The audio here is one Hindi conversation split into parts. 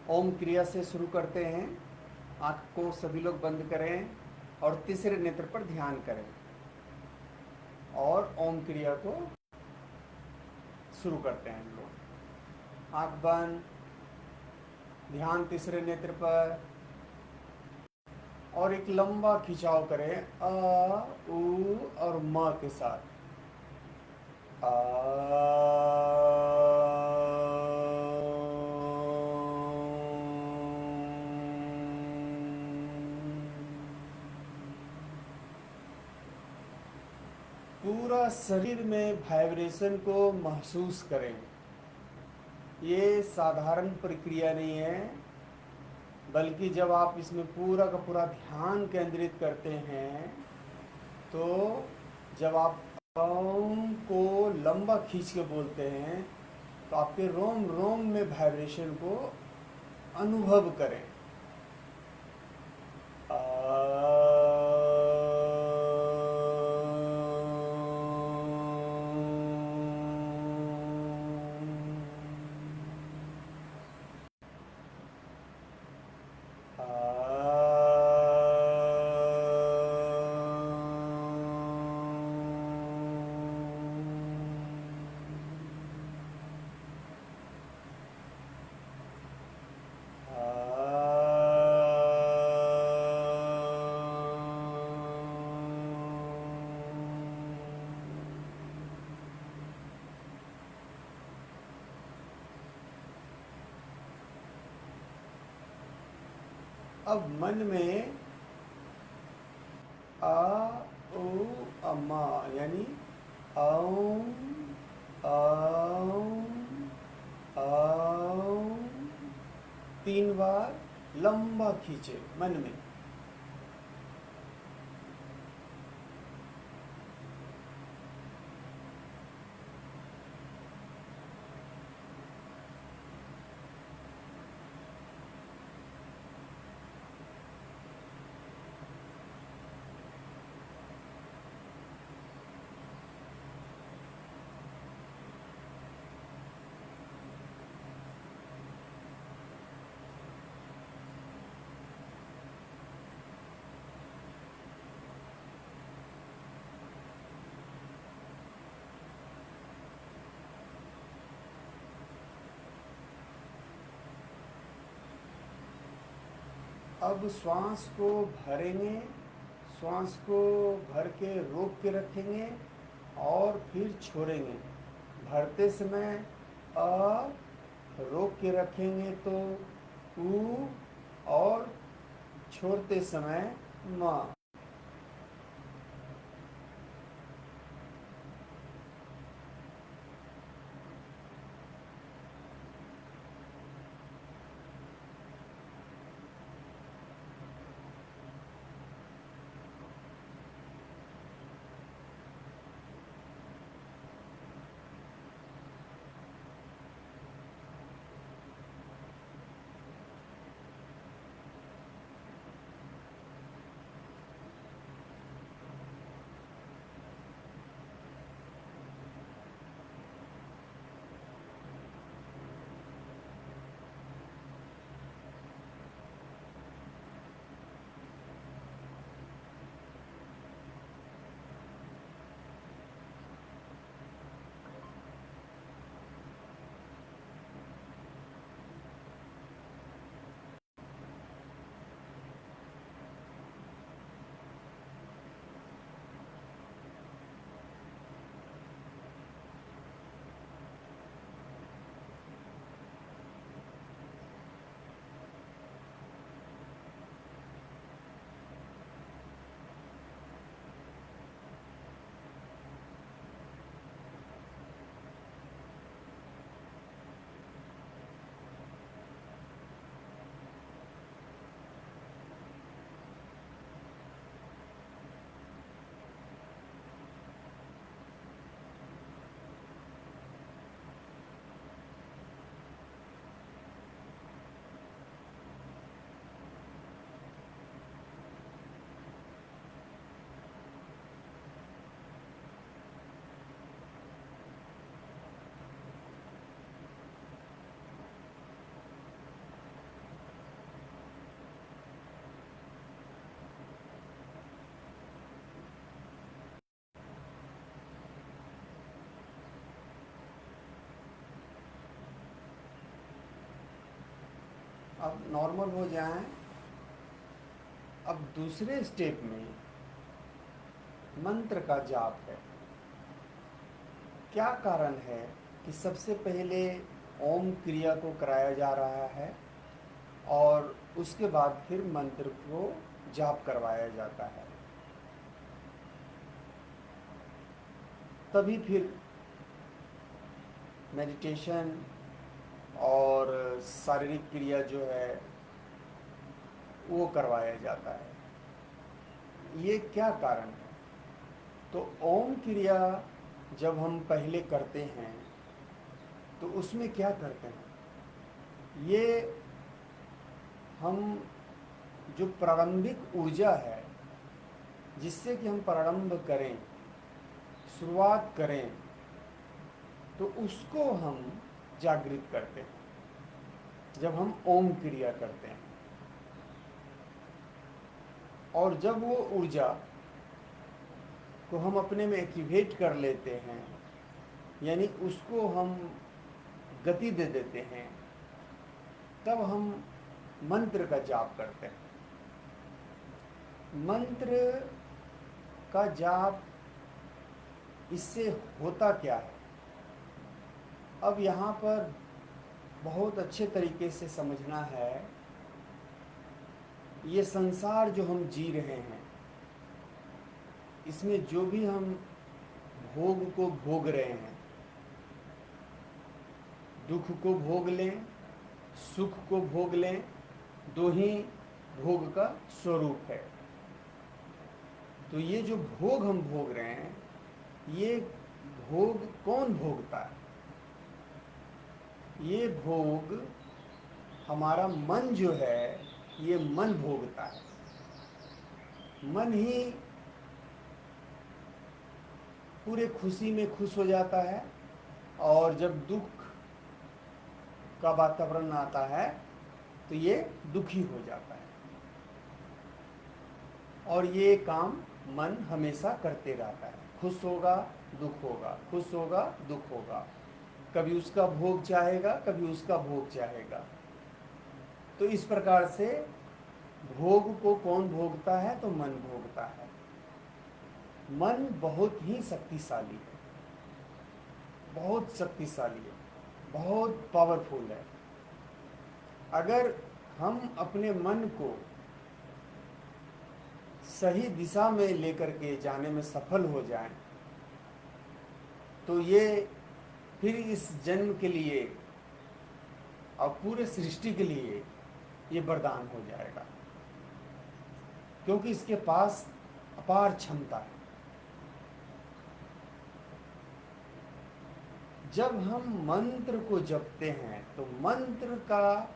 ओम क्रिया से शुरू करते हैं। आँख को सभी लोग बंद करें और तीसरे नेत्र पर ध्यान करें और ओम क्रिया को शुरू करते हैं हम लोग। आँख बंद, ध्यान तीसरे नेत्र पर और एक लंबा खिंचाव करें अ, उ और म के साथ। पूरा शरीर में वाइब्रेशन को महसूस करें। ये साधारण प्रक्रिया नहीं है, बल्कि जब आप इसमें पूरा का पूरा ध्यान केंद्रित करते हैं तो जब आप ओम को लंबा खींच के बोलते हैं तो आपके रोम रोम में वाइब्रेशन को अनुभव करें। अब मन में आ ओ अम्मा यानी ओम ओम ओम 3 बार लंबा खींचे मन में। अब श्वास को भरेंगे, श्वास को भर के रोक के रखेंगे और फिर छोड़ेंगे। भरते समय अ, रोक के रखेंगे तो उ और छोड़ते समय म। अब नॉर्मल हो जाएं। अब दूसरे स्टेप में मंत्र का जाप है। क्या कारण है कि सबसे पहले ओम क्रिया को कराया जा रहा है और उसके बाद फिर मंत्र को जाप करवाया जाता है? तभी फिर मेडिटेशन और शारीरिक क्रिया जो है वो करवाया जाता है। ये क्या कारण है? तो ओम क्रिया जब हम पहले करते हैं तो उसमें क्या करते हैं? ये हम जो प्रारंभिक ऊर्जा है जिससे कि हम प्रारंभ करें, शुरुआत करें, तो उसको हम जागृत करते हैं जब हम ओम क्रिया करते हैं। और जब वो ऊर्जा को हम अपने में एक्टिवेट कर लेते हैं, यानी उसको हम गति दे देते हैं, तब हम मंत्र का जाप करते हैं। मंत्र का जाप इससे होता क्या है? अब यहाँ पर बहुत अच्छे तरीके से समझना है। ये संसार जो हम जी रहे हैं, इसमें जो भी हम भोग को भोग रहे हैं, दुख को भोग लें, सुख को भोग लें, दो ही भोग का स्वरूप है। तो ये जो भोग हम भोग रहे हैं, ये भोग कौन भोगता है? ये भोग हमारा मन जो है, ये मन भोगता है। मन ही पूरे खुशी में खुश हो जाता है और जब दुख का वातावरण आता है तो ये दुखी हो जाता है। और ये काम मन हमेशा करते रहता है। खुश होगा, दुख होगा, खुश होगा, दुख होगा। कभी उसका भोग चाहेगा, कभी उसका भोग चाहेगा। तो इस प्रकार से भोग को कौन भोगता है? तो मन भोगता है। मन बहुत ही शक्तिशाली है, बहुत शक्तिशाली है, बहुत पावरफुल है। अगर हम अपने मन को सही दिशा में लेकर के जाने में सफल हो जाएं, तो ये फिर इस जन्म के लिए और पूरे सृष्टि के लिए ये वरदान हो जाएगा, क्योंकि इसके पास अपार क्षमता है। जब हम मंत्र को जपते हैं तो मंत्र का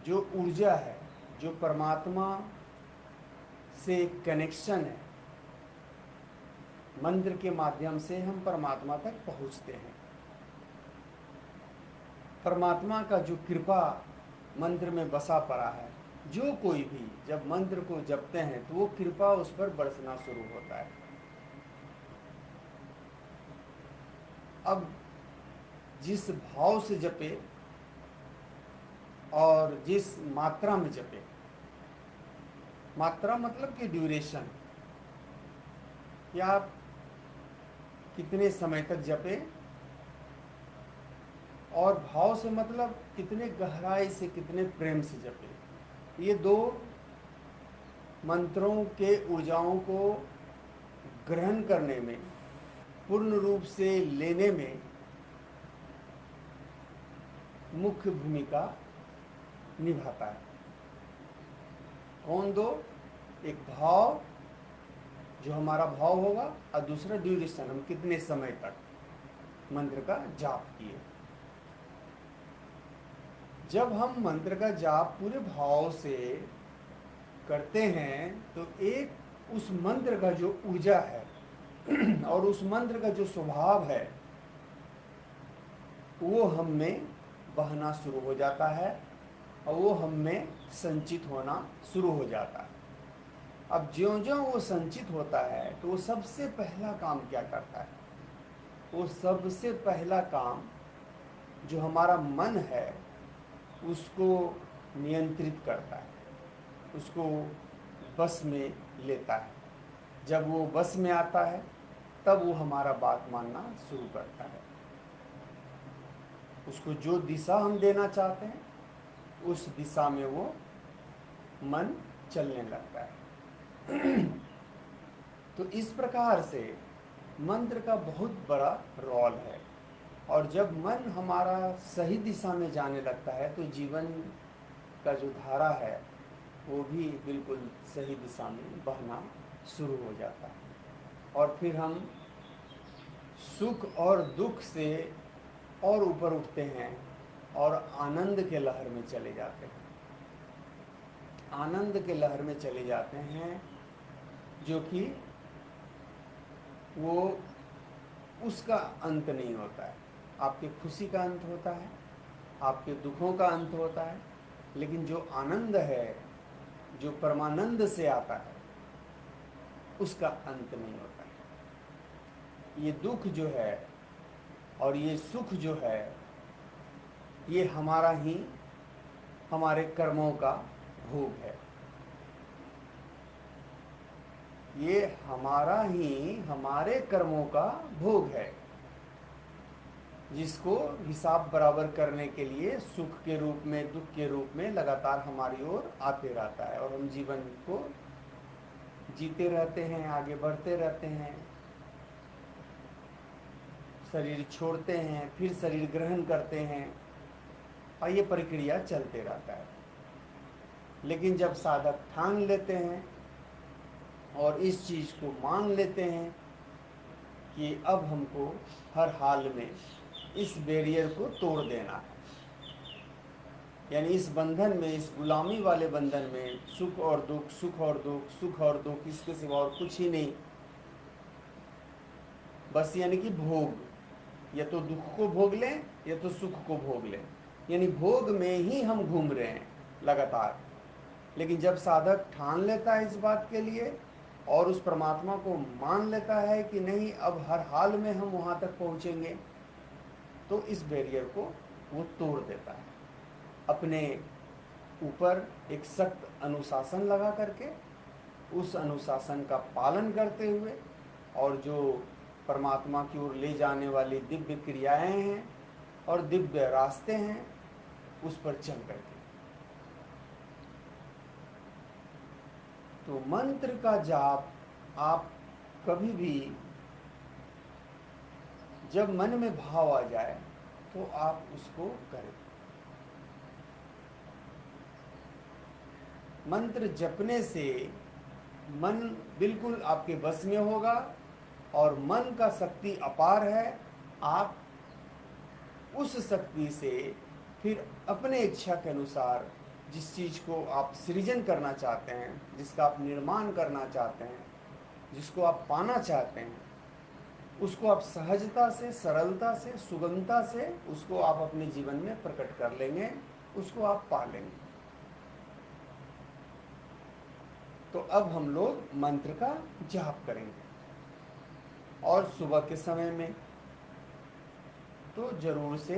जो ऊर्जा है, जो परमात्मा से कनेक्शन है, मंत्र के माध्यम से हम परमात्मा तक पहुंचते हैं। परमात्मा का जो कृपा मंत्र में बसा पड़ा है, जो कोई भी जब मंत्र को जपते हैं तो वो कृपा उस पर बरसना शुरू होता है। अब जिस भाव से जपे और जिस मात्रा में जपे, मात्रा मतलब कि ड्यूरेशन, या आप कितने समय तक जपे, और भाव से मतलब कितने गहराई से, कितने प्रेम से जपे। ये दो मंत्रों के ऊर्जाओं को ग्रहण करने में, पूर्ण रूप से लेने में मुख्य भूमिका निभाता है। कौन दो? एक भाव, जो हमारा भाव होगा, और दूसरा ड्यूरेशन, हम कितने समय तक मंत्र का जाप किए। जब हम मंत्र का जाप पूरे भाव से करते हैं तो एक उस मंत्र का जो ऊर्जा है और उस मंत्र का जो स्वभाव है, वो हम में बहना शुरू हो जाता है और वो हम में संचित होना शुरू हो जाता है। अब ज्यों-ज्यों वो संचित होता है तो वो सबसे पहला काम क्या करता है? वो सबसे पहला काम जो हमारा मन है उसको नियंत्रित करता है, उसको बस में लेता है। जब वो बस में आता है तब वो हमारा बात मानना शुरू करता है। उसको जो दिशा हम देना चाहते हैं उस दिशा में वो मन चलने लगता है। तो इस प्रकार से मंत्र का बहुत बड़ा रोल है। और जब मन हमारा सही दिशा में जाने लगता है तो जीवन का जो धारा है वो भी बिल्कुल सही दिशा में बहना शुरू हो जाता है, और फिर हम सुख और दुख से और ऊपर उठते हैं और आनंद के लहर में चले जाते हैं। आनंद के लहर में चले जाते हैं, जो कि वो उसका अंत नहीं होता है। आपकी खुशी का अंत होता है, आपके दुखों का अंत होता है, लेकिन जो आनंद है, जो परमानंद से आता है, उसका अंत नहीं होता है। ये दुख जो है और ये सुख जो है, ये हमारा ही, हमारे कर्मों का भोग है। ये हमारा ही, हमारे कर्मों का भोग है, जिसको हिसाब बराबर करने के लिए सुख के रूप में, दुख के रूप में लगातार हमारी ओर आते रहता है, और हम जीवन को जीते रहते हैं, आगे बढ़ते रहते हैं, शरीर छोड़ते हैं, फिर शरीर ग्रहण करते हैं, और ये प्रक्रिया चलते रहता है। लेकिन जब साधक ठान लेते हैं और इस चीज़ को मान लेते हैं कि अब हमको हर हाल में इस बैरियर को तोड़ देना है, यानी इस बंधन में, इस गुलामी वाले बंधन में सुख और दुख, सुख और दुख, सुख और दुख, इसके सिवा और कुछ ही नहीं, बस यानी कि भोग, या तो दुख को भोग लें या तो सुख को भोग लें, यानी भोग में ही हम घूम रहे हैं लगातार। लेकिन जब साधक ठान लेता है इस बात के लिए और उस परमात्मा को मान लेता है कि नहीं, अब हर हाल में हम वहाँ तक पहुँचेंगे, तो इस बैरियर को वो तोड़ देता है। अपने ऊपर एक सख्त अनुशासन लगा करके, उस अनुशासन का पालन करते हुए, और जो परमात्मा की ओर ले जाने वाली दिव्य क्रियाएं हैं और दिव्य रास्ते हैं, उस पर चल करके। तो मंत्र का जाप आप कभी भी, जब मन में भाव आ जाए तो आप उसको करें। मंत्र जपने से मन बिल्कुल आपके बस में होगा, और मन का शक्ति अपार है। आप उस शक्ति से फिर अपने इच्छा के अनुसार जिस चीज़ को आप सृजन करना चाहते हैं, जिसका आप निर्माण करना चाहते हैं, जिसको आप पाना चाहते हैं, उसको आप सहजता से, सरलता से, सुगमता से उसको आप अपने जीवन में प्रकट कर लेंगे, उसको आप पा लेंगे। तो अब हम लोग मंत्र का जाप करेंगे, और सुबह के समय में तो जरूर से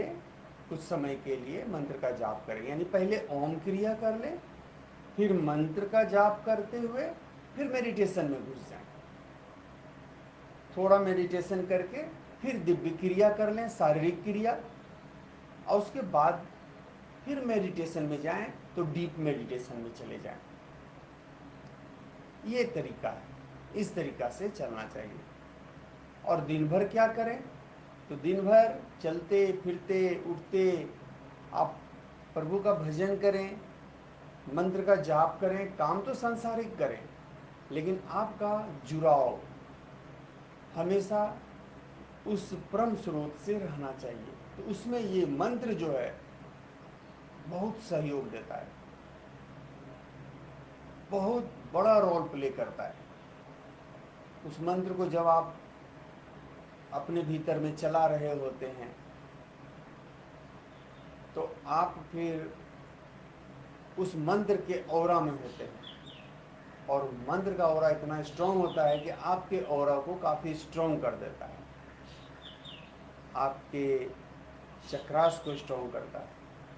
कुछ समय के लिए मंत्र का जाप करें, यानी पहले ओम क्रिया कर लें, फिर मंत्र का जाप करते हुए फिर मेडिटेशन में घुस जाएं। थोड़ा मेडिटेशन करके फिर दिव्य क्रिया कर लें, शारीरिक क्रिया, और उसके बाद फिर मेडिटेशन में जाएं तो डीप मेडिटेशन में चले जाएं। ये तरीका है, इस तरीका से चलना चाहिए। और दिन भर क्या करें, तो दिन भर चलते फिरते उठते आप प्रभु का भजन करें, मंत्र का जाप करें, काम तो सांसारिक करें, लेकिन आपका जुड़ाव हमेशा उस परम स्रोत से रहना चाहिए। तो उसमें ये मंत्र जो है बहुत सहयोग देता है, बहुत बड़ा रोल प्ले करता है। उस मंत्र को जब आप अपने भीतर में चला रहे होते हैं तो आप फिर उस मंत्र के औरा में होते हैं, और मंत्र का औरा इतना स्ट्रांग होता है कि आपके औरा को काफ़ी स्ट्रांग कर देता है, आपके चक्रास को स्ट्रांग करता है।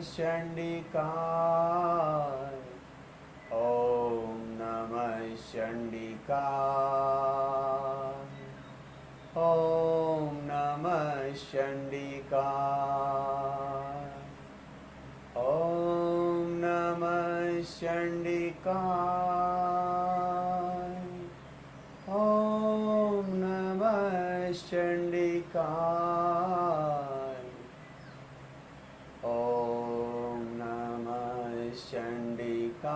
चंडिकाय। ओम नमः चंडिकाय। ओम नमः चंडिकाय। ओम नमः चंडिकाय। ओम नमः चंडिकाय। ओम नमः चंडिकाय।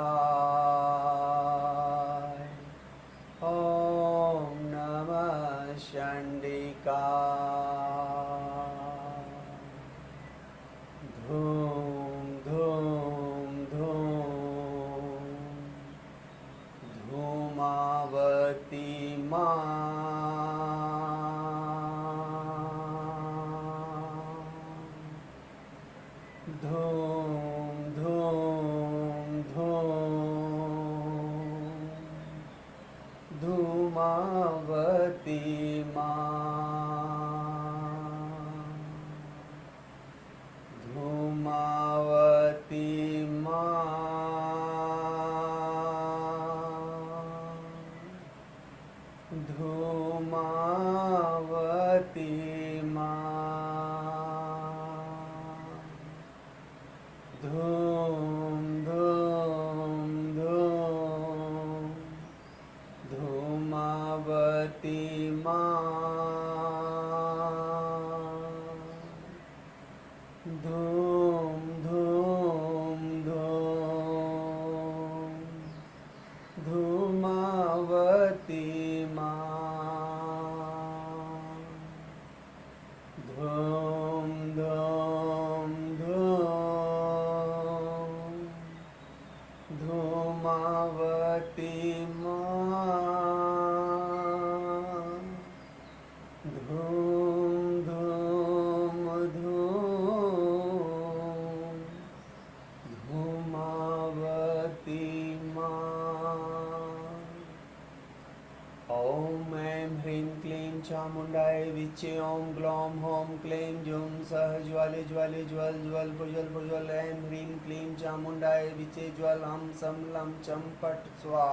ओम नमः चंडिकाय। धूम धूम धूम धूमावती माँ। धूम धूम धूम धूमावती माँ। धूमावती माँ। धूमावती माँ। धूम धूम धूम धूमावती माँ। धूम धूम धूम धूमावती माँ। धूम धूम धूम धूमावती माँ। धूम धूम धूम धूमावती माँ। ॐ ऐं ह्रीं क्लीं चामुण्डाय विच्चे। ॐ ग्लौं हौं क्लीं जूं सः ज्वाले ज्वाले ज्वल ज्वल भुजल भुजल। ऐं ह्रीं क्लीं चामुण्डाय विच्चे ज्वल हम सं लं चं पट स्वाहा।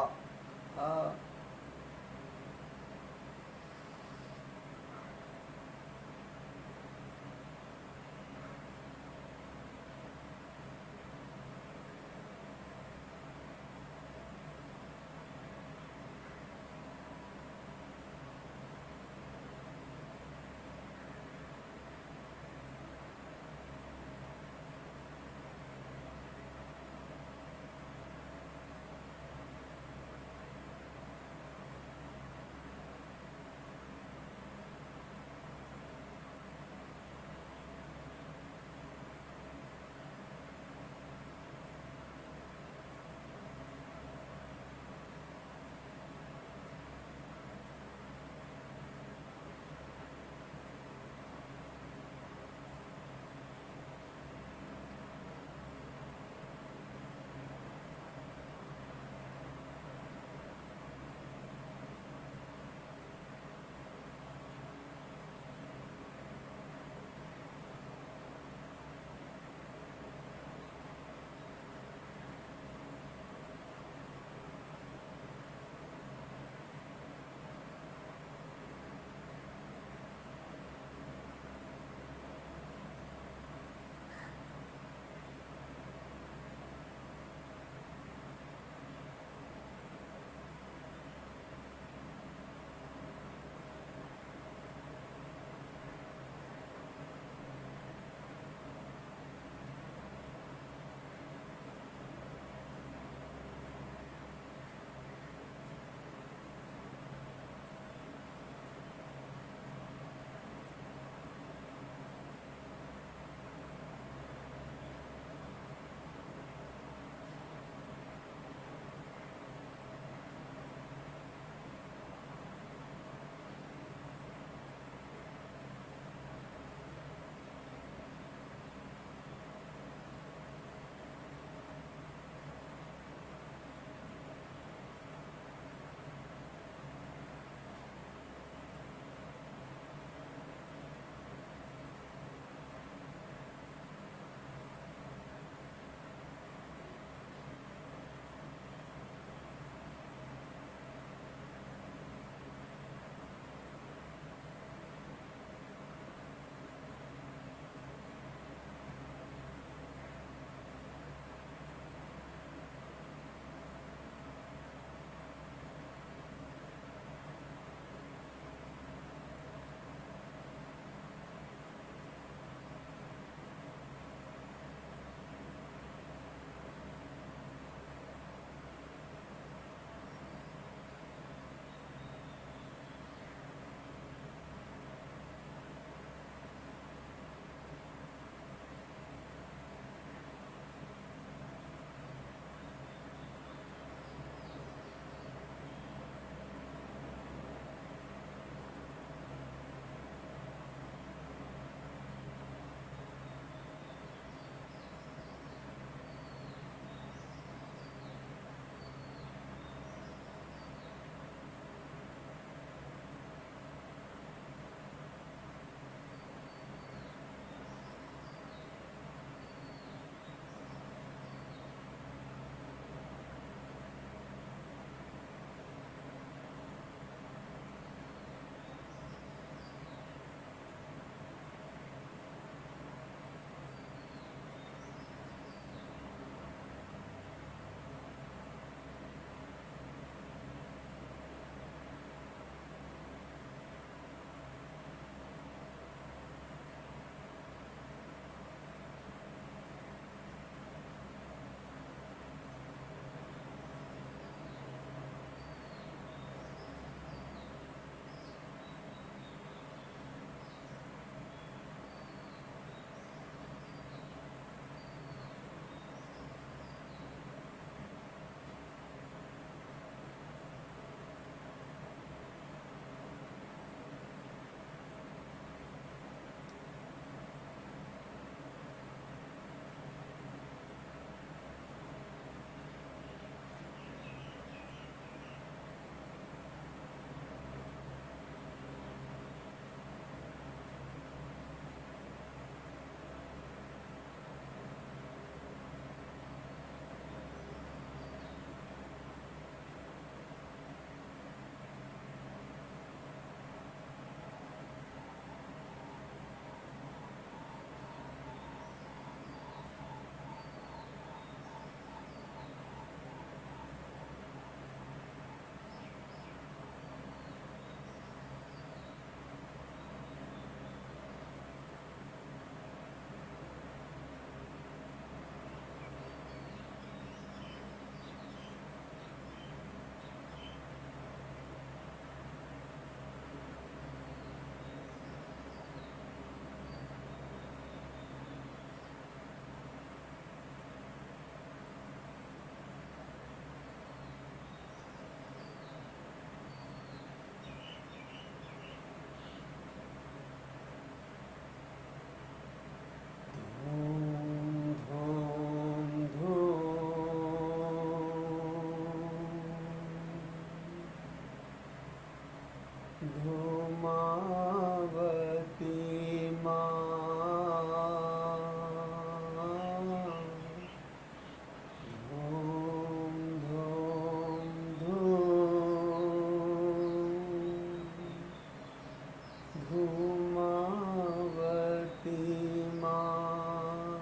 माँ।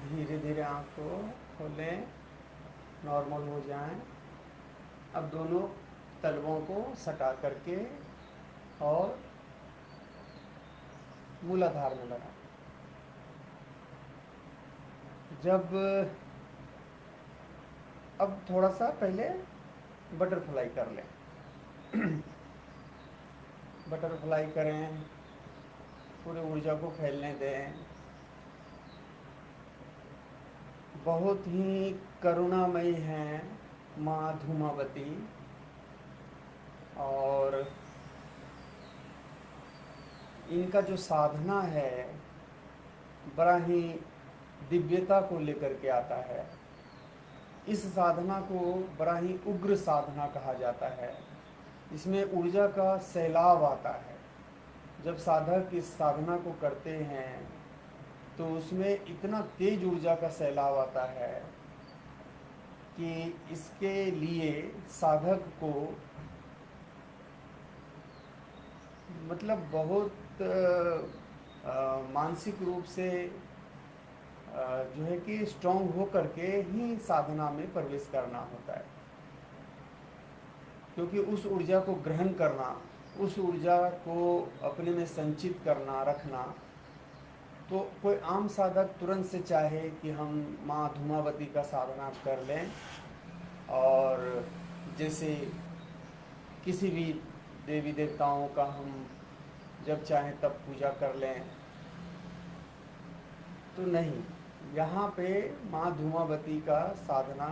धीरे धीरे आँख को खोलें, नॉर्मल हो जाएं। अब दोनों तलवों को सटा करके और मूलाधार में लगाएं। जब अब थोड़ा सा पहले बटरफ्लाई कर लें। बटरफ्लाई करें, पूरे ऊर्जा को फैलने दें। बहुत ही करुणामयी हैं माँ धूमावती, और इनका जो साधना है बड़ा ही दिव्यता को लेकर के आता है। इस साधना को बड़ा ही उग्र साधना कहा जाता है। इसमें ऊर्जा का सैलाब आता है। जब साधक इस साधना को करते हैं तो उसमें इतना तेज ऊर्जा का सैलाब आता है कि इसके लिए साधक को मतलब बहुत मानसिक रूप से जो है कि स्ट्रॉन्ग हो करके ही साधना में प्रवेश करना होता है, क्योंकि उस ऊर्जा को ग्रहण करना, उस ऊर्जा को अपने में संचित करना, रखना, तो कोई आम साधक तुरंत से चाहे कि हम माँ धूमावती का साधना कर लें और जैसे किसी भी देवी देवताओं का हम जब चाहें तब पूजा कर लें, तो नहीं। यहाँ पे माँ धूमावती का साधना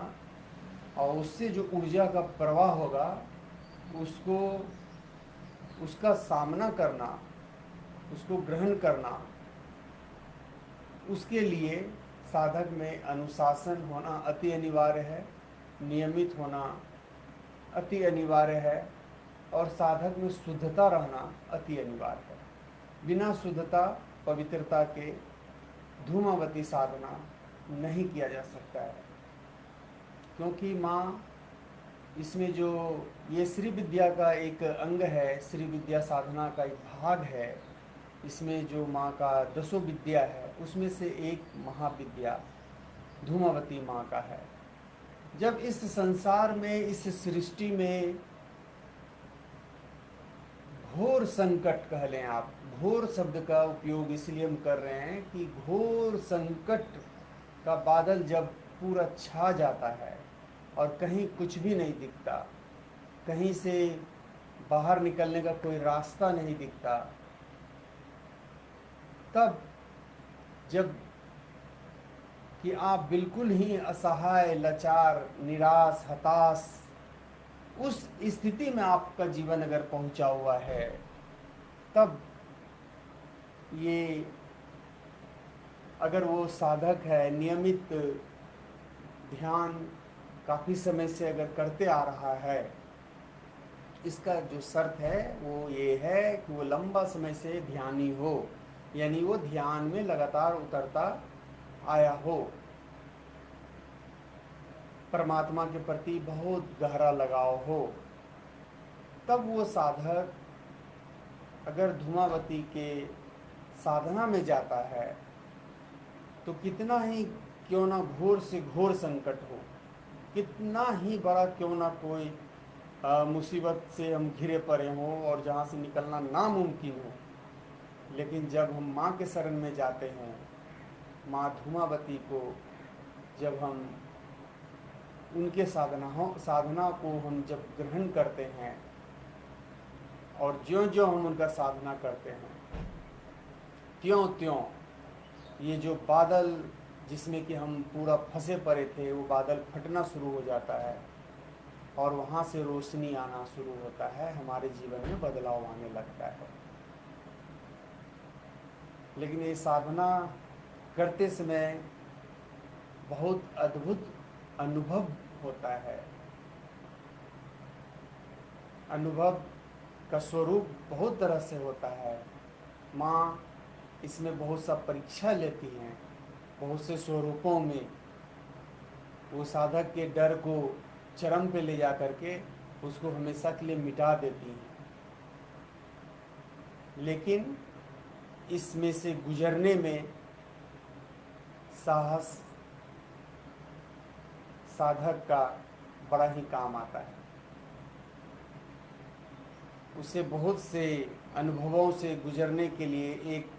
और उससे जो ऊर्जा का प्रवाह होगा उसको, उसका सामना करना, उसको ग्रहण करना, उसके लिए साधक में अनुशासन होना अति अनिवार्य है, नियमित होना अति अनिवार्य है, और साधक में शुद्धता रहना अति अनिवार्य है। बिना शुद्धता, पवित्रता के धूमावती साधना नहीं किया जा सकता है, क्योंकि माँ इसमें जो ये श्री विद्या का एक अंग है, श्री विद्या साधना का एक भाग है। इसमें जो माँ का 10 विद्या है उसमें से एक महाविद्या धूमावती माँ का है। जब इस संसार में, इस सृष्टि में घोर संकट कह लें आप, घोर शब्द का उपयोग इसलिए हम कर रहे हैं कि घोर संकट का बादल जब पूरा छा जाता है और कहीं कुछ भी नहीं दिखता, कहीं से बाहर निकलने का कोई रास्ता नहीं दिखता, तब जब कि आप बिल्कुल ही असहाय, लाचार, निराश, हताश, उस स्थिति में आपका जीवन अगर पहुंचा हुआ है, तब ये अगर वो साधक है, नियमित ध्यान काफ़ी समय से अगर करते आ रहा है, इसका जो शर्त है वो ये है कि वो लंबा समय से ध्यानी हो, यानी वो ध्यान में लगातार उतरता आया हो, परमात्मा के प्रति बहुत गहरा लगाव हो, तब वो साधक अगर धूमावती के साधना में जाता है तो कितना ही क्यों ना घोर से घोर संकट हो, कितना ही बड़ा क्यों ना कोई मुसीबत से हम घिरे पड़े हों और जहाँ से निकलना नामुमकिन हो, लेकिन जब हम माँ के शरण में जाते हैं, माँ धूमावती को जब हम उनके साधना को हम जब ग्रहण करते हैं और ज्यों-ज्यों हम उनका साधना करते हैं, त्यों-त्यों ये जो बादल जिसमें कि हम पूरा फंसे पड़े थे, वो बादल फटना शुरू हो जाता है और वहाँ से रोशनी आना शुरू होता है, हमारे जीवन में बदलाव आने लगता है। लेकिन ये साधना करते समय बहुत अद्भुत अनुभव होता है। अनुभव का स्वरूप बहुत तरह से होता है। माँ इसमें बहुत सा परीक्षा लेती हैं, बहुत से स्वरूपों में वो साधक के डर को चरम पे ले जा करके उसको हमेशा के लिए मिटा देती हैं। लेकिन इसमें से गुजरने में साहस साधक का बड़ा ही काम आता है। उसे बहुत से अनुभवों से गुजरने के लिए एक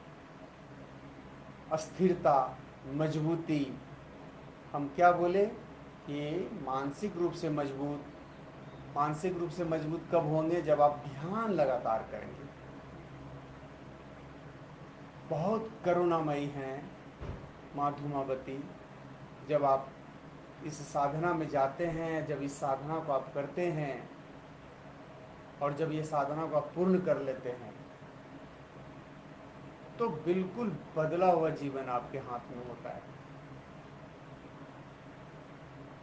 अस्थिरता, मजबूती, हम क्या बोले कि मानसिक रूप से मजबूत कब होंगे? जब आप ध्यान लगातार करेंगे। बहुत करुणामयी हैं माँ धूमावती। जब आप इस साधना में जाते हैं, जब इस साधना को आप करते हैं और जब ये साधना को आप पूर्ण कर लेते हैं, तो बिल्कुल बदला हुआ जीवन आपके हाथ में होता है।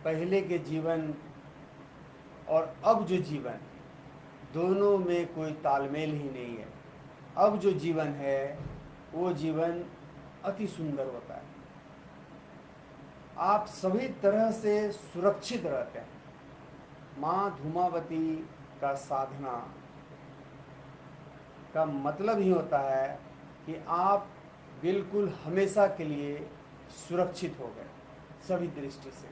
पहले के जीवन और अब जो जीवन, दोनों में कोई तालमेल ही नहीं है। अब जो जीवन है वो जीवन अति सुंदर होता है। आप सभी तरह से सुरक्षित रहते हैं। माँ धूमावती का साधना का मतलब ही होता है कि आप बिल्कुल हमेशा के लिए सुरक्षित हो गए सभी दृष्टि से,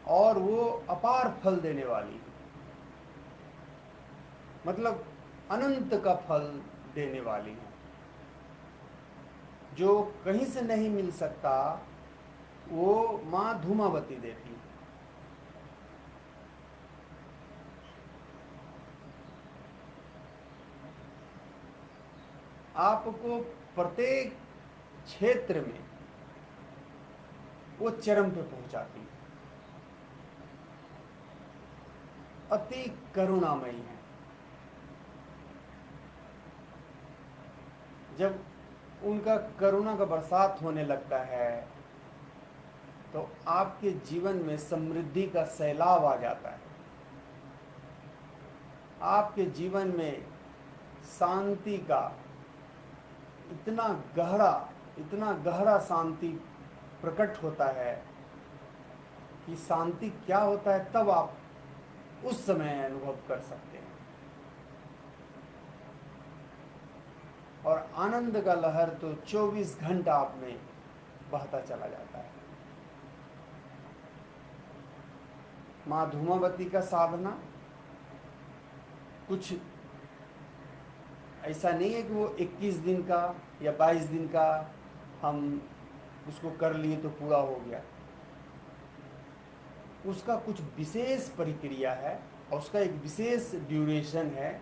और वो अपार फल देने वाली, मतलब अनंत का फल देने वाली है, जो कहीं से नहीं मिल सकता, वो माँ धूमावती देती है। आपको प्रत्येक क्षेत्र में वो चरम पे पहुंचाती है। अति करुणामयी है। जब उनका करुणा का बरसात होने लगता है तो आपके जीवन में समृद्धि का सैलाब आ जाता है। आपके जीवन में शांति का इतना गहरा शांति प्रकट होता है कि शांति क्या होता है तब आप उस समय अनुभव कर सकते हैं। और आनंद का लहर तो 24 घंटा आप में बहता चला जाता है। माँ धूमावती का साधना कुछ ऐसा नहीं है कि वो 21 दिन का या 22 दिन का हम उसको कर लिए तो पूरा हो गया। उसका कुछ विशेष प्रक्रिया है और उसका एक विशेष ड्यूरेशन है।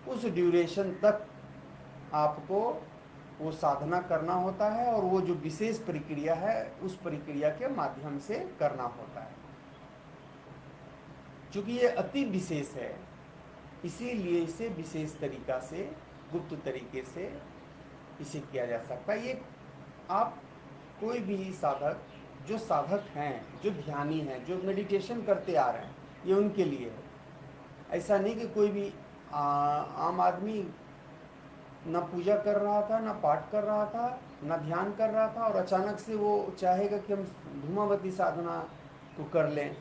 उस ड्यूरेशन तक आपको वो साधना करना होता है और वो जो विशेष प्रक्रिया है उस प्रक्रिया के माध्यम से करना होता है। चूँकि ये अति विशेष है, इसीलिए इसे विशेष तरीका से, गुप्त तरीके से इसे किया जा सकता है। ये आप कोई भी साधक, जो साधक हैं, जो ध्यानी हैं, जो मेडिटेशन करते आ रहे हैं, ये उनके लिए है। ऐसा नहीं कि कोई भी आम आदमी न पूजा कर रहा था, न पाठ कर रहा था, न ध्यान कर रहा था और अचानक से वो चाहेगा कि हम धूमावती साधना को कर लें,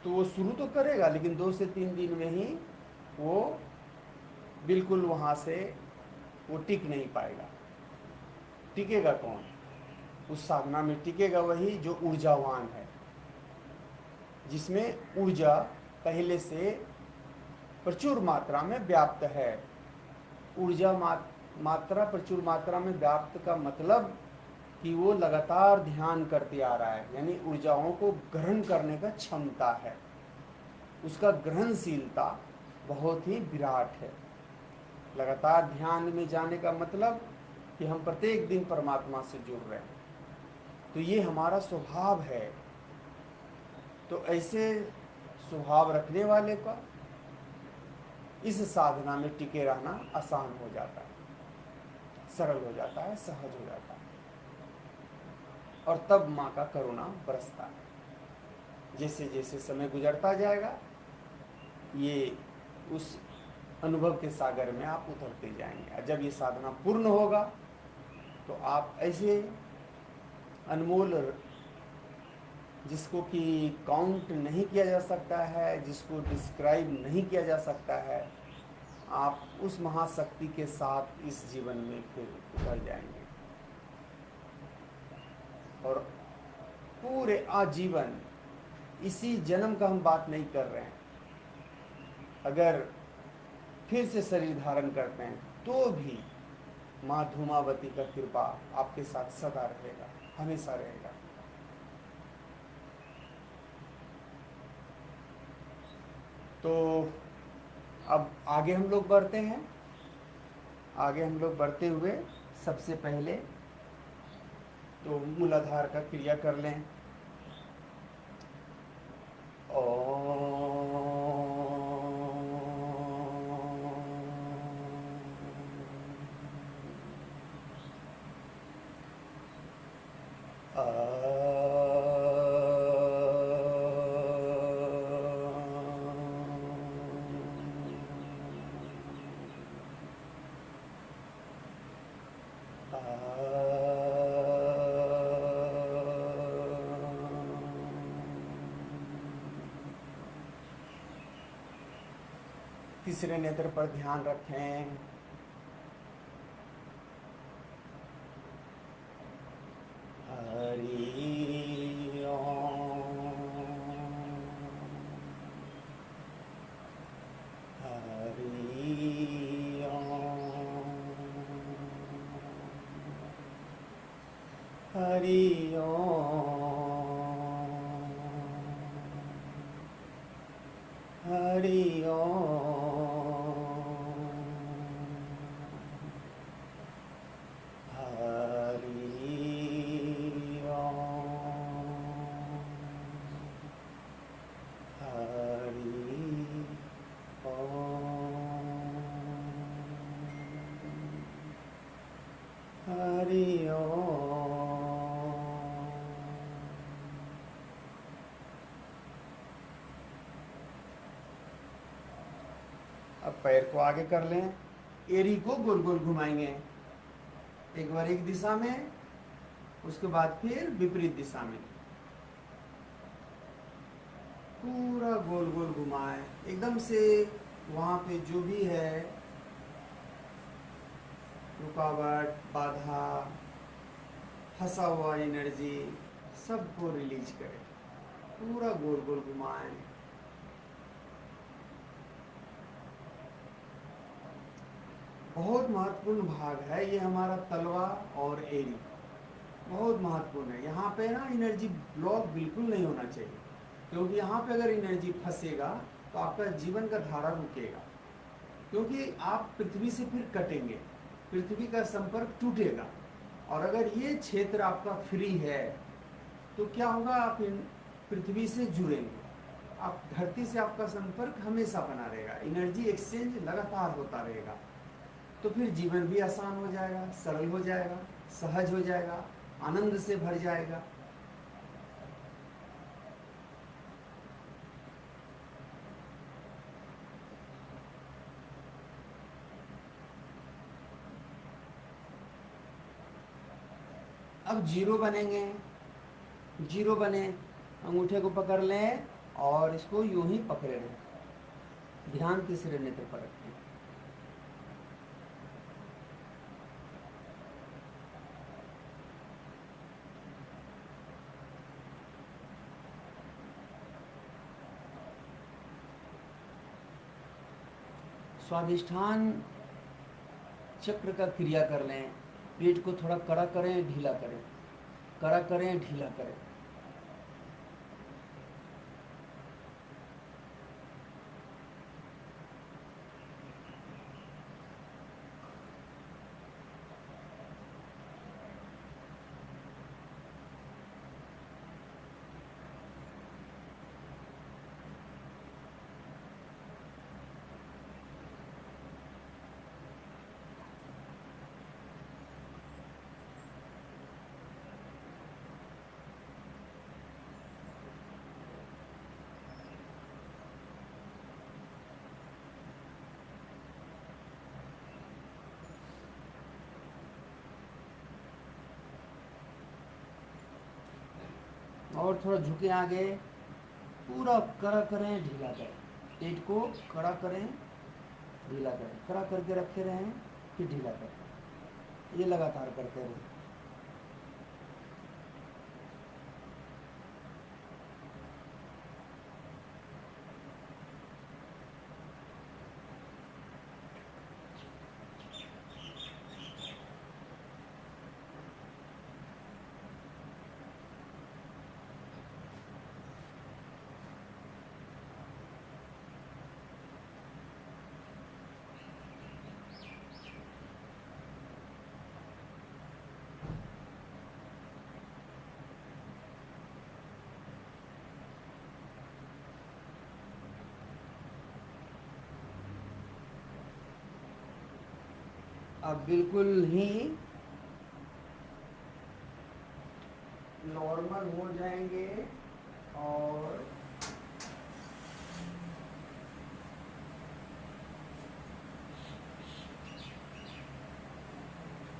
तो वो शुरू तो करेगा लेकिन 2 से 3 दिन में ही वो बिल्कुल वहाँ से वो टिक नहीं पाएगा। टिकेगा कौन? उस साधना में टिकेगा वही जो ऊर्जावान है, जिसमें ऊर्जा पहले से प्रचुर मात्रा में व्याप्त है। ऊर्जा मात्रा प्रचुर मात्रा में व्याप्त का मतलब कि वो लगातार ध्यान करते आ रहा है, यानी ऊर्जाओं को ग्रहण करने का क्षमता है। उसका ग्रहणशीलता बहुत ही विराट है। लगातार ध्यान में जाने का मतलब कि हम प्रत्येक दिन परमात्मा से जुड़ रहे हैं, तो ये हमारा स्वभाव है। तो ऐसे स्वभाव रखने वाले का इस साधना में टिके रहना आसान हो जाता है, सरल हो जाता है, सहज हो जाता है, और तब माँ का करुणा बरसता है। जैसे जैसे समय गुजरता जाएगा, ये उस अनुभव के सागर में आप उतरते जाएंगे। जब ये साधना पूर्ण होगा तो आप ऐसे अनमोल जिसको कि काउंट नहीं किया जा सकता है, जिसको डिस्क्राइब नहीं किया जा सकता है, आप उस महाशक्ति के साथ इस जीवन में फिर उतर जाएंगे और पूरे आजीवन, इसी जन्म का हम बात नहीं कर रहे हैं, अगर फिर से शरीर धारण करते हैं तो भी माँ धूमावती का कृपा आपके साथ सदा रहेगा, हमेशा रहेगा। तो अब आगे हम लोग बढ़ते हैं। आगे हम लोग बढ़ते हुए सबसे पहले तो मूलाधार का क्रिया कर लें। तीसरे नेत्र पर ध्यान रखें। हरि ओम, हरि ओम, हरि ओम, हरि अब पैर को आगे कर लें, एड़ी को गोल गोल घुमाएंगे, एक बार एक दिशा में, उसके बाद फिर विपरीत दिशा में, पूरा गोल गोल घुमाए एकदम से। वहाँ पे जो भी है रुकावट, बाधा, फंसा हुआ एनर्जी, सबको रिलीज करें, पूरा गोल गोल घुमाएं। बहुत महत्वपूर्ण भाग है ये हमारा तलवा और एड़ी, बहुत महत्वपूर्ण है। यहाँ पे ना एनर्जी ब्लॉक बिल्कुल नहीं होना चाहिए, क्योंकि यहाँ पे अगर एनर्जी फंसेगा तो आपका जीवन का धारा रुकेगा, क्योंकि आप पृथ्वी से फिर कटेंगे, पृथ्वी का संपर्क टूटेगा। और अगर ये क्षेत्र आपका फ्री है तो क्या होगा, आप पृथ्वी से जुड़ेंगे, आप धरती से आपका संपर्क हमेशा बना रहेगा, एनर्जी एक्सचेंज लगातार होता रहेगा। तो फिर जीवन भी आसान हो जाएगा, सरल हो जाएगा, सहज हो जाएगा, आनंद से भर जाएगा। अब जीरो बनेंगे, जीरो बने, अंगूठे को पकड़ लें और इसको यूं ही पकड़े रहें, ध्यान तीसरे नेत्र पर रखें। स्वादिष्ठान चक्र का क्रिया कर लें, पेट को थोड़ा कड़ा करें, ढीला करें, कड़ा करें, ढीला करें। और थोड़ा झुके आगे, पूरा कड़ा करें, ढीला करें, पेट को कड़ा करें, ढीला करें, कड़ा करके रखे रहें, फिर ढीला करें, ये लगातार करते रहें। अब बिल्कुल ही नॉर्मल हो जाएंगे। और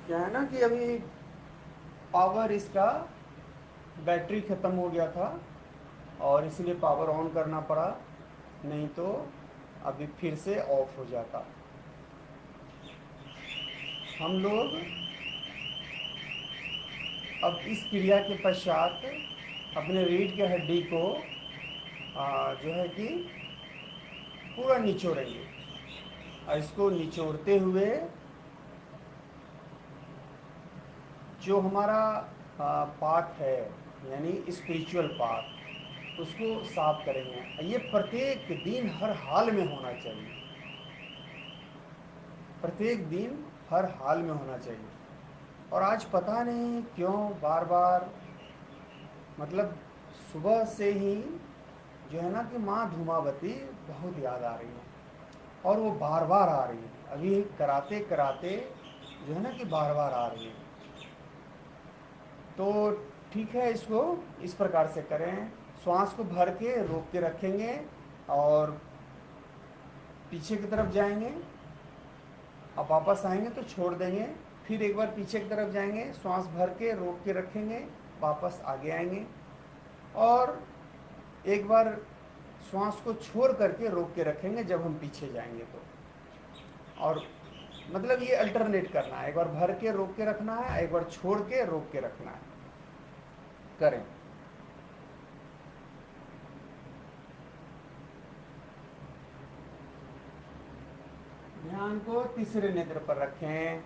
क्या है ना कि अभी पावर इसका बैटरी ख़त्म हो गया था और इसलिए पावर ऑन करना पड़ा, नहीं तो अभी फिर से ऑफ हो जाता। हम लोग अब इस क्रिया के पश्चात अपने रीढ़ की हड्डी को जो है कि पूरा निचोड़ेंगे, और इसको निचोड़ते हुए जो हमारा पार्ट है, यानी स्पिरिचुअल पार्ट, उसको साफ करेंगे। ये प्रत्येक दिन हर हाल में होना चाहिए, प्रत्येक दिन हर हाल में होना चाहिए। और आज पता नहीं क्यों बार बार, मतलब सुबह से ही जो है ना कि माँ धूमावती बहुत याद आ रही है, और वो बार बार आ रही है। अभी कराते कराते जो है ना कि बार बार आ रही है। तो ठीक है, इसको इस प्रकार से करें, श्वास को भर के रोक के रखेंगे और पीछे की तरफ जाएंगे। अब वापस आएंगे तो छोड़ देंगे, फिर एक बार पीछे की तरफ जाएंगे, श्वास भर के रोक के रखेंगे, वापस आगे आएंगे, और एक बार श्वास को छोड़ करके रोक के रखेंगे जब हम पीछे जाएंगे तो। और मतलब ये अल्टरनेट करना है, एक बार भर के रोक के रखना है, एक बार छोड़ के रोक के रखना है। करें। ध्यान को तीसरे नेत्र पर रखें।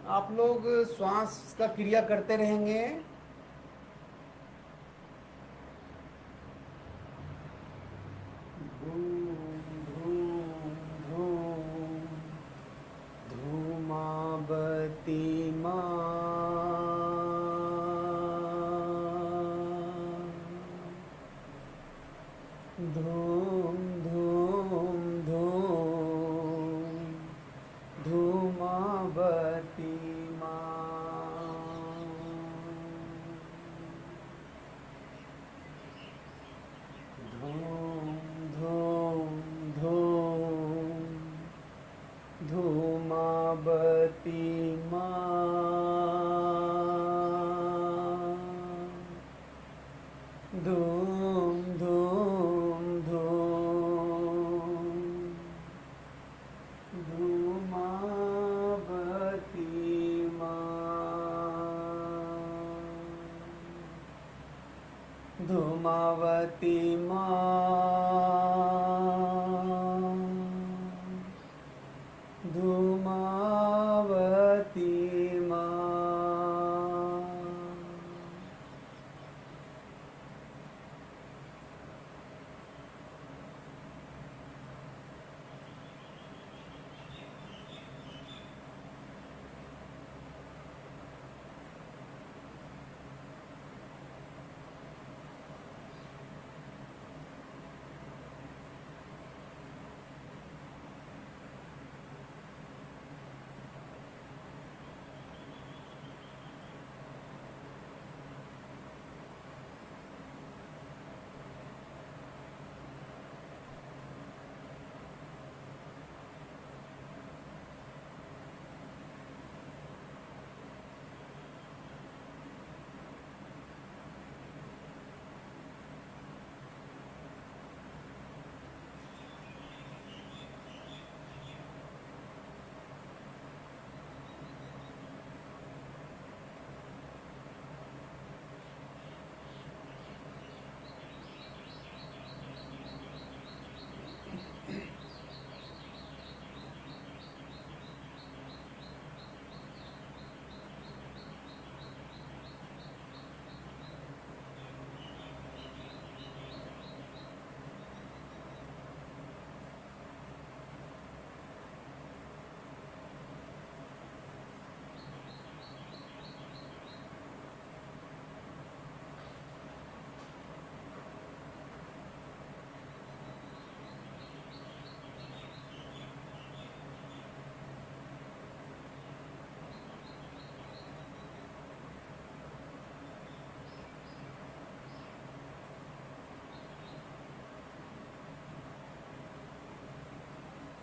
आप लोग श्वास का क्रिया करते रहेंगे। धूमावती धूम धूम धूम धूमावती धूम धूम धूम धूमावती धूम धूम धूम धूमावती धूमावती धूमावती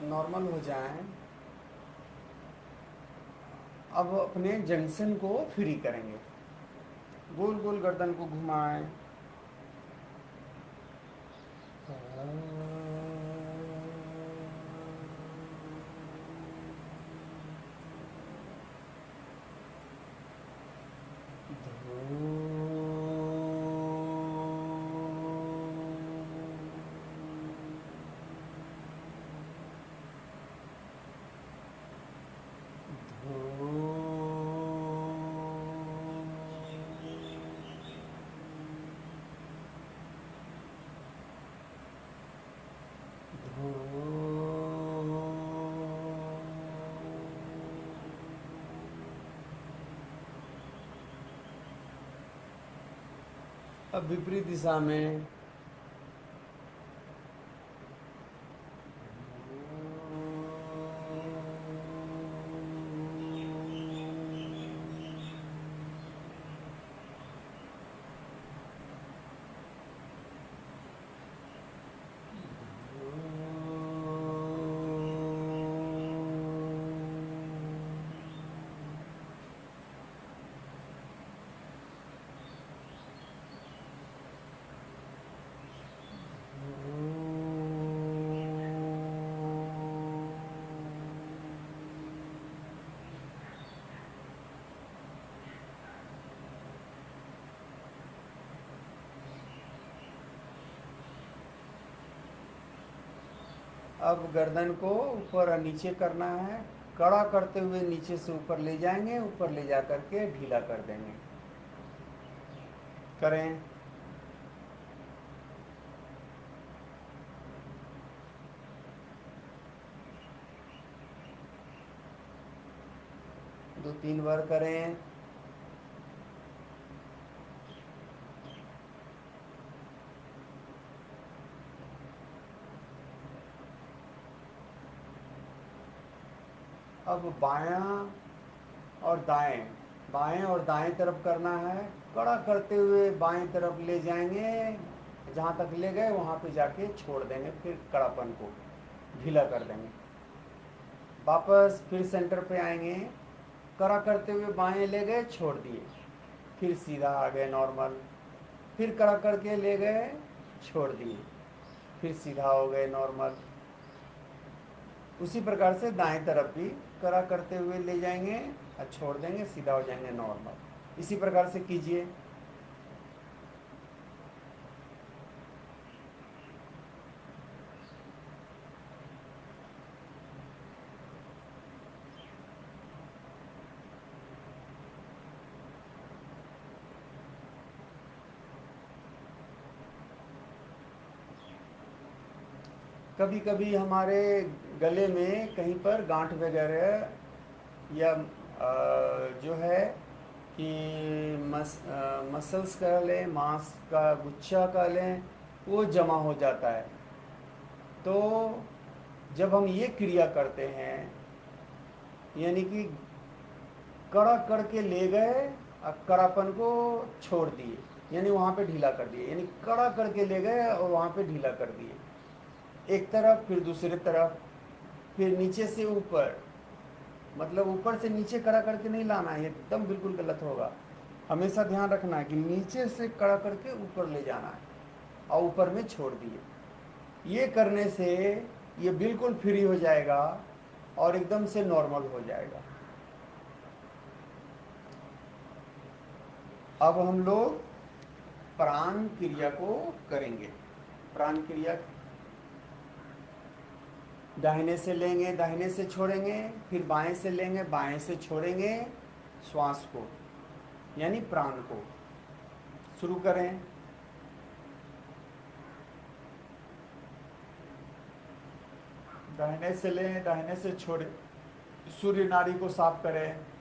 नॉर्मल हो जाएं, अब अपने जंक्शन को फ्री करेंगे। गोल गोल गर्दन को घुमाएं। अब विपरीत दिशा में अब गर्दन को ऊपर और नीचे करना है। कड़ा करते हुए नीचे से ऊपर ले जाएंगे, ऊपर ले जा करके ढीला कर देंगे। करें। दो तीन बार करें। अब बायां और दाएं, बाएं और दाएं तरफ करना है। कड़ा करते हुए बाएं तरफ ले जाएंगे, जहाँ तक ले गए वहाँ पे जाके छोड़ देंगे, फिर कड़ापन को ढीला कर देंगे। वापस फिर सेंटर पे आएंगे, कड़ा करते हुए बाएं ले गए, छोड़ दिए, फिर सीधा आ गए नॉर्मल। फिर कड़ा करके ले गए, छोड़ दिए, फिर सीधा हो गए नॉर्मल। उसी प्रकार से दाएं तरफ भी कड़ा करते हुए ले जाएंगे और छोड़ देंगे, सीधा हो जाएंगे नॉर्मल। इसी प्रकार से कीजिए। कभी कभी हमारे गले में कहीं पर गांठ वगैरह या जो है कि मसल्स कह लें, मांस का गुच्छा कह लें, वो जमा हो जाता है। तो जब हम ये क्रिया करते हैं, यानी कि कड़ा करके ले गए और कड़ापन को छोड़ दिए, यानी वहाँ पे ढीला कर दिए, यानी कड़ा करके ले गए और वहाँ पे ढीला कर दिए। एक तरफ फिर दूसरी तरफ, फिर नीचे से ऊपर, मतलब ऊपर से नीचे कड़ा करके नहीं लाना है, एकदम बिल्कुल गलत होगा। हमेशा ध्यान रखना है कि नीचे से कड़ा करके ऊपर ले जाना है और ऊपर में छोड़ दिए। ये करने से ये बिल्कुल फ्री हो जाएगा और एकदम से नॉर्मल हो जाएगा। अब हम लोग प्राण क्रिया को करेंगे। प्राण क्रिया दाहिने से लेंगे, दाहिने से छोड़ेंगे, फिर बाएं से लेंगे, बाएं से छोड़ेंगे श्वास को, यानी प्राण को। शुरू करें। दाहिने से लें, दाहिने से छोड़ें, सूर्य नाड़ी को साफ करें।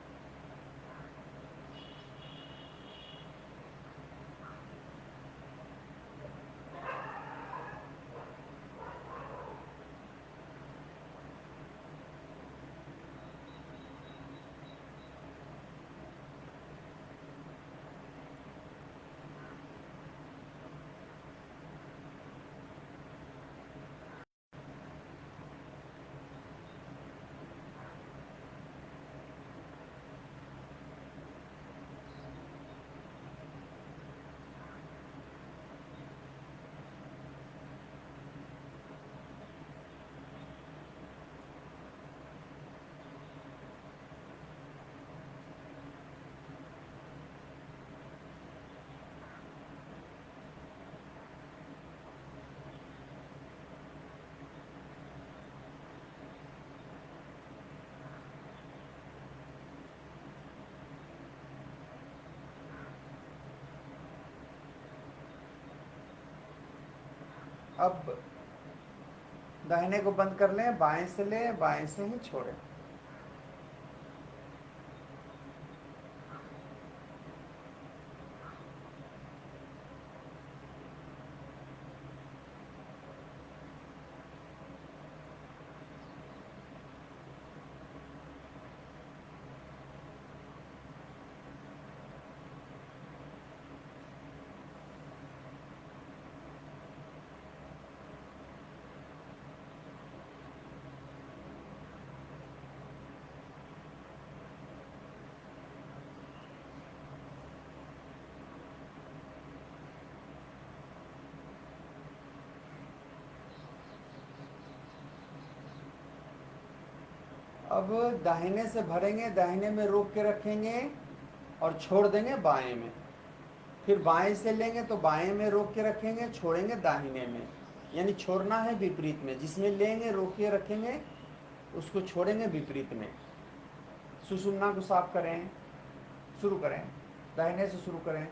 अब दाहिने को बंद कर लें, बाएं से लें, बाएं से ही छोड़ें। अब दाहिने से भरेंगे, दाहिने में रोक के रखेंगे और छोड़ देंगे बाएं में। फिर बाएं से लेंगे तो बाएं में रोक के रखेंगे, छोड़ेंगे दाहिने में। यानी छोड़ना है विपरीत में, जिसमें लेंगे रोक के रखेंगे उसको छोड़ेंगे विपरीत में। सुषुम्ना को साफ करें, शुरू करें, दाहिने से शुरू करें।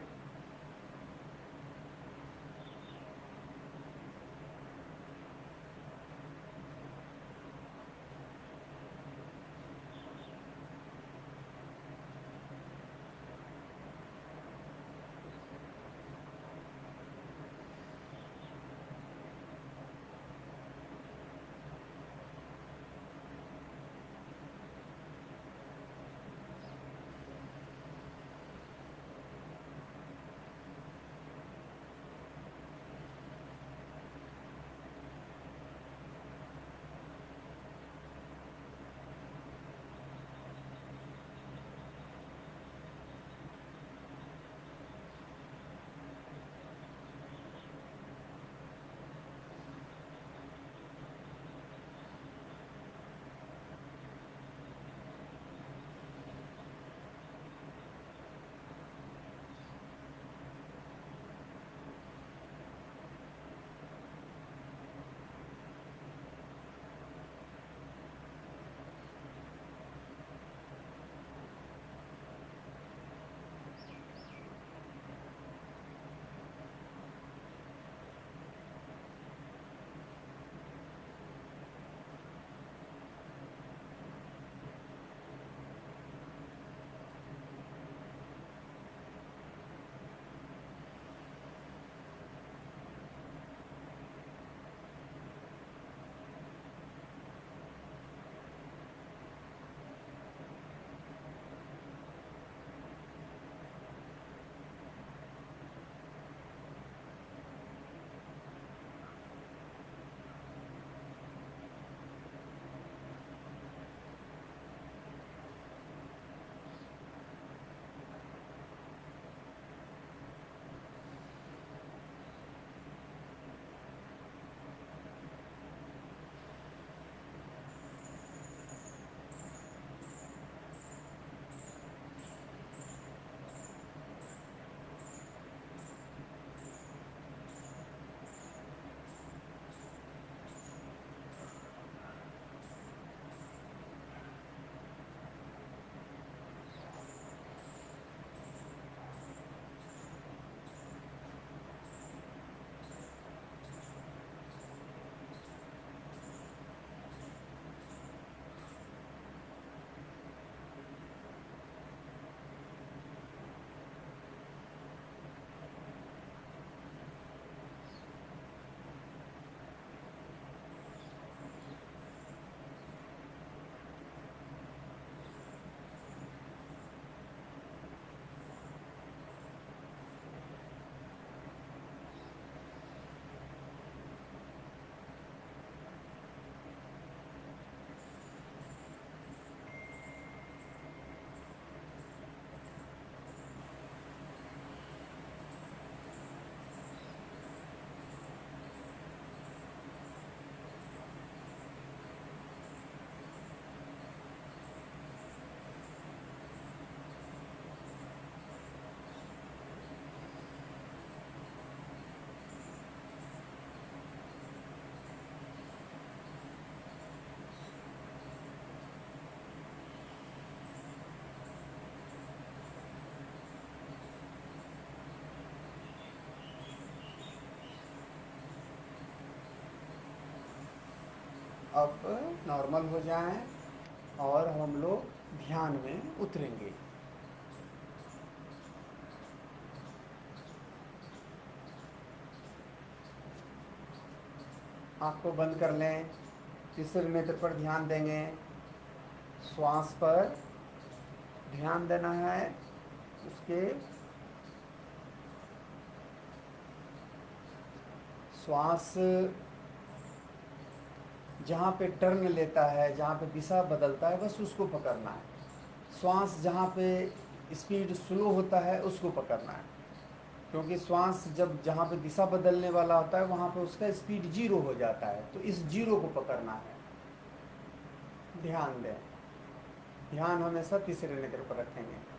अब नॉर्मल हो जाएं और हम लोग ध्यान में उतरेंगे। आँख को बंद कर लें, तीसरे नेत्र पर ध्यान देंगे, श्वास पर ध्यान देना है। उसके श्वास जहाँ पे टर्न लेता है, जहाँ पे दिशा बदलता है, बस उसको पकड़ना है। श्वास जहाँ पे स्पीड स्लो होता है उसको पकड़ना है, क्योंकि श्वास जब जहाँ पे दिशा बदलने वाला होता है वहाँ पे उसका स्पीड जीरो हो जाता है, तो इस जीरो को पकड़ना है। ध्यान दें, ध्यान हमेशा तीसरे नेत्र पर रखेंगे।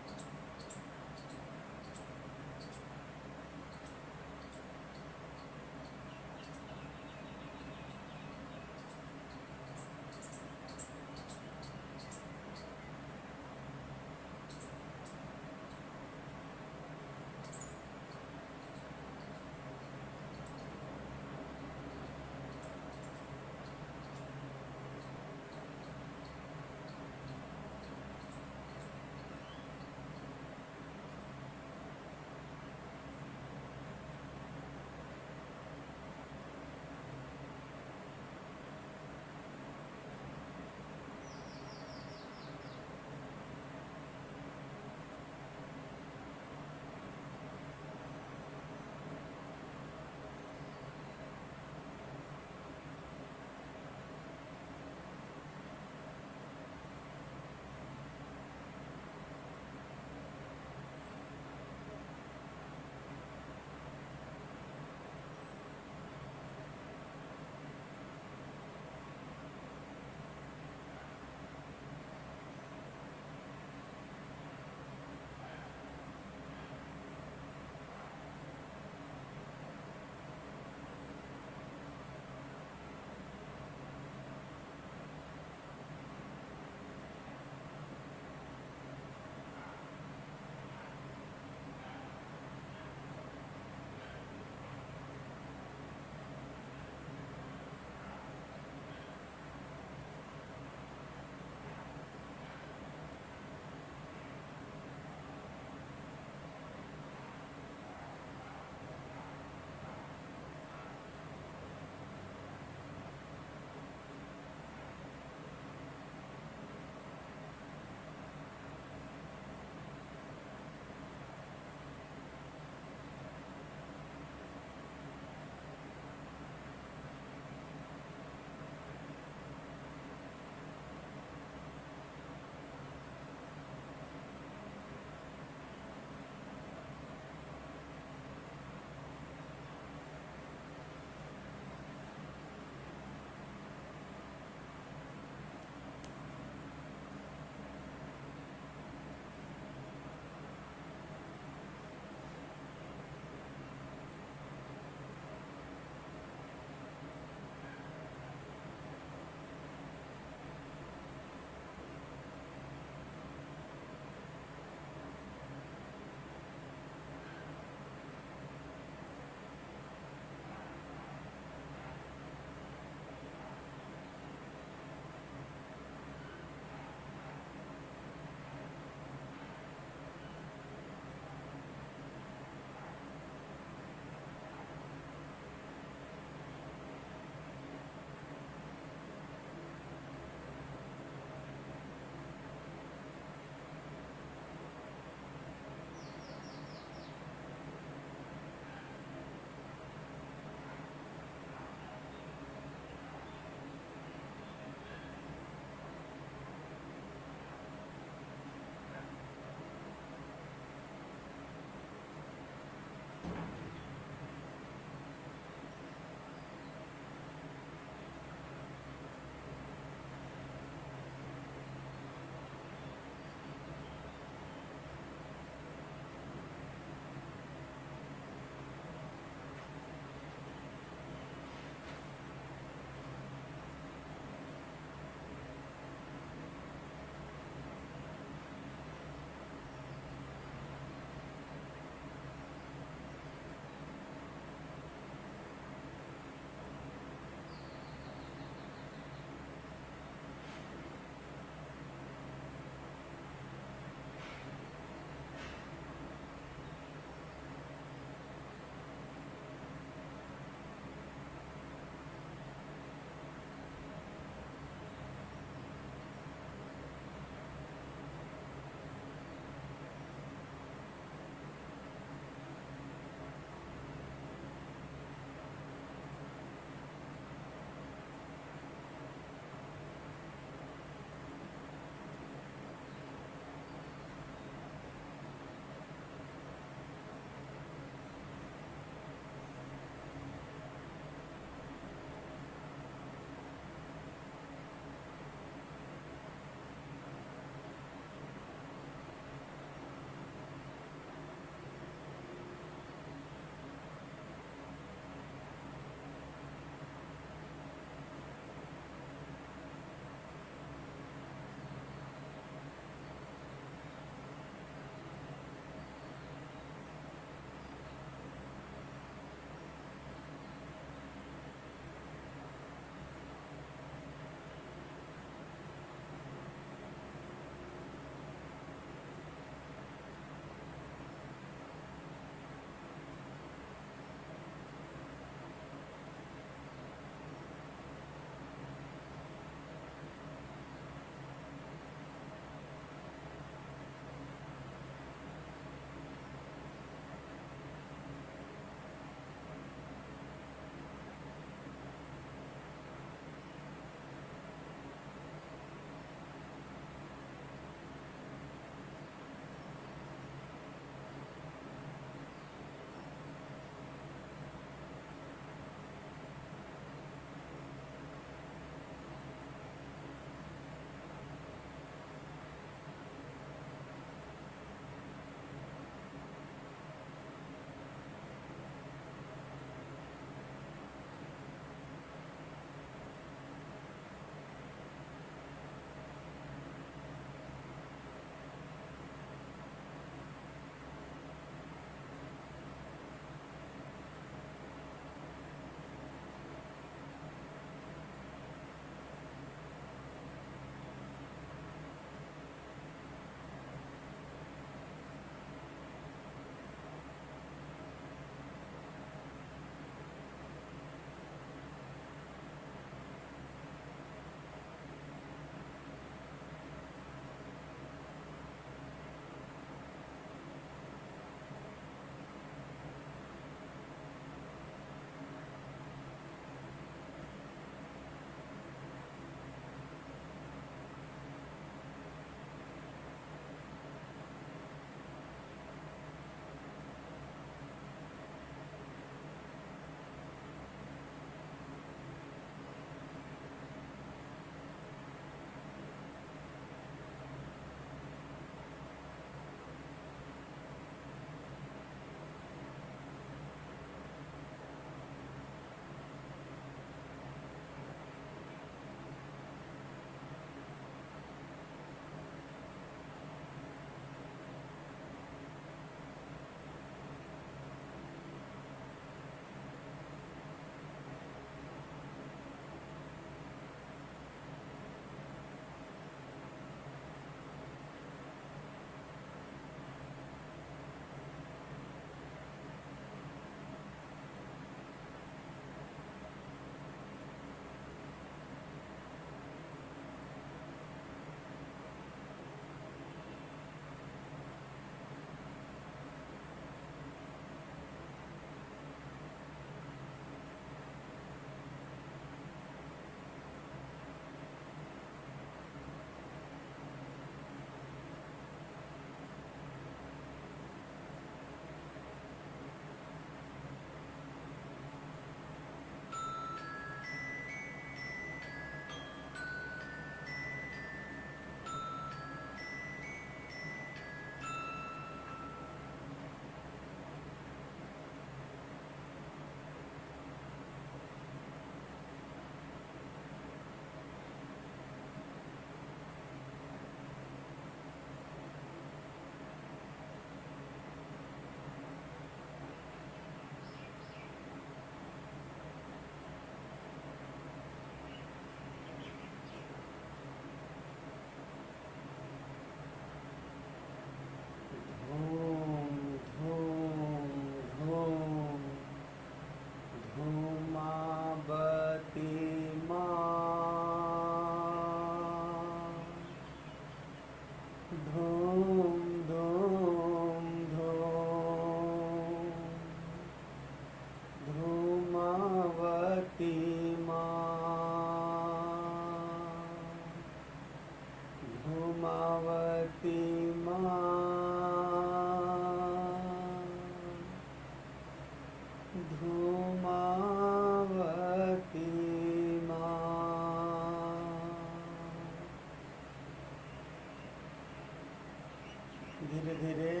धीरे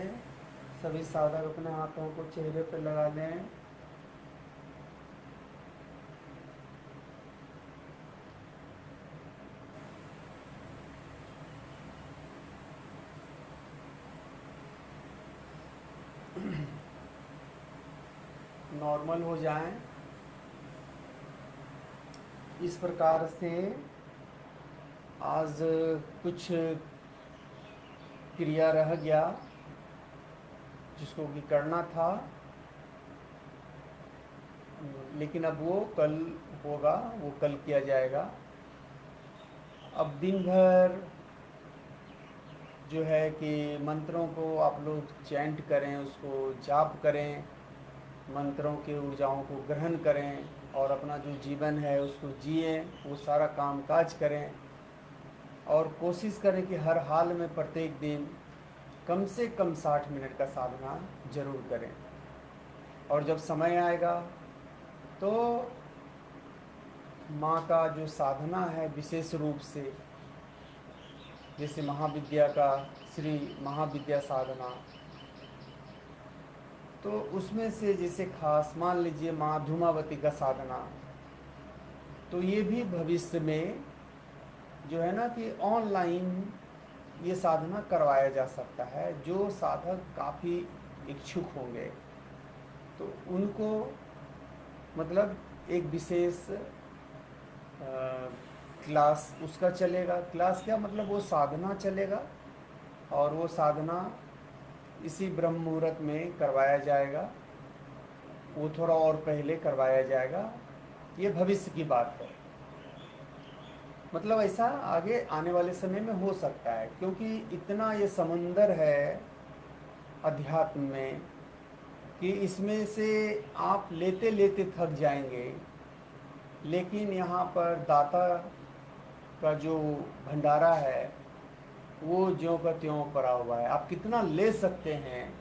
सभी साधक अपने हाथों को चेहरे पर लगा लें। नॉर्मल हो जाएं। इस प्रकार से आज कुछ क्रिया रह गया जिसको कि करना था, लेकिन अब वो कल होगा, वो कल किया जाएगा। अब दिन भर जो है कि मंत्रों को आप लोग चैंट करें, उसको जाप करें, मंत्रों के ऊर्जाओं को ग्रहण करें और अपना जो जीवन है उसको जिए, वो सारा काम काज करें और कोशिश करें कि हर हाल में प्रत्येक दिन कम से कम 60 मिनट का साधना जरूर करें। और जब समय आएगा तो माँ का जो साधना है विशेष रूप से, जैसे महाविद्या का श्री महाविद्या साधना, तो उसमें से जैसे खास मान लीजिए माँ धूमावती का साधना, तो ये भी भविष्य में जो है ना कि ऑनलाइन ये साधना करवाया जा सकता है। जो साधक काफ़ी इच्छुक होंगे तो उनको मतलब एक विशेष क्लास उसका चलेगा। क्लास क्या मतलब, वो साधना चलेगा और वो साधना इसी ब्रह्म मुहूर्त में करवाया जाएगा, वो थोड़ा और पहले करवाया जाएगा। ये भविष्य की बात है, मतलब ऐसा आगे आने वाले समय में हो सकता है, क्योंकि इतना ये समंदर है अध्यात्म में कि इसमें से आप लेते लेते थक जाएंगे, लेकिन यहाँ पर दाता का जो भंडारा है वो ज्यों का त्यों पड़ा हुआ है। आप कितना ले सकते हैं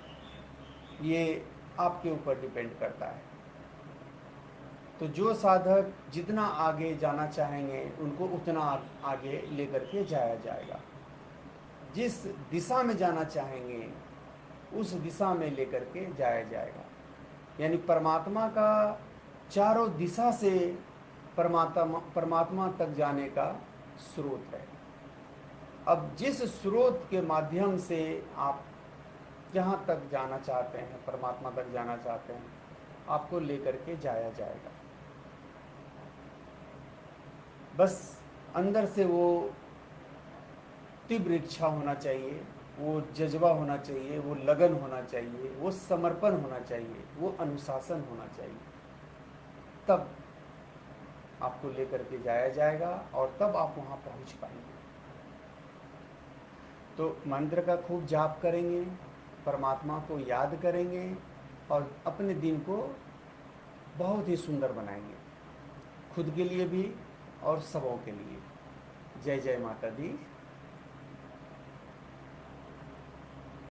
ये आपके ऊपर डिपेंड करता है। तो जो साधक जितना आगे जाना चाहेंगे उनको उतना आगे लेकर के जाया जाएगा। जिस दिशा में जाना चाहेंगे उस दिशा में लेकर के जाया जाएगा। यानी परमात्मा का चारों दिशा से परमात्मा तक जाने का स्रोत है। अब जिस स्रोत के माध्यम से आप जहाँ तक जाना चाहते हैं, परमात्मा तक जाना चाहते हैं, आपको लेकर के जाया जाएगा। बस अंदर से वो तीव्र इच्छा होना चाहिए, वो जज्बा होना चाहिए, वो लगन होना चाहिए, वो समर्पण होना चाहिए, वो अनुशासन होना चाहिए। तब आपको लेकर के जाया जाएगा और तब आप वहाँ पहुँच पाएंगे। तो मंत्र का खूब जाप करेंगे, परमात्मा को याद करेंगे और अपने दिन को बहुत ही सुंदर बनाएंगे, खुद के लिए भी और सबों के लिए। जय जय माता दी।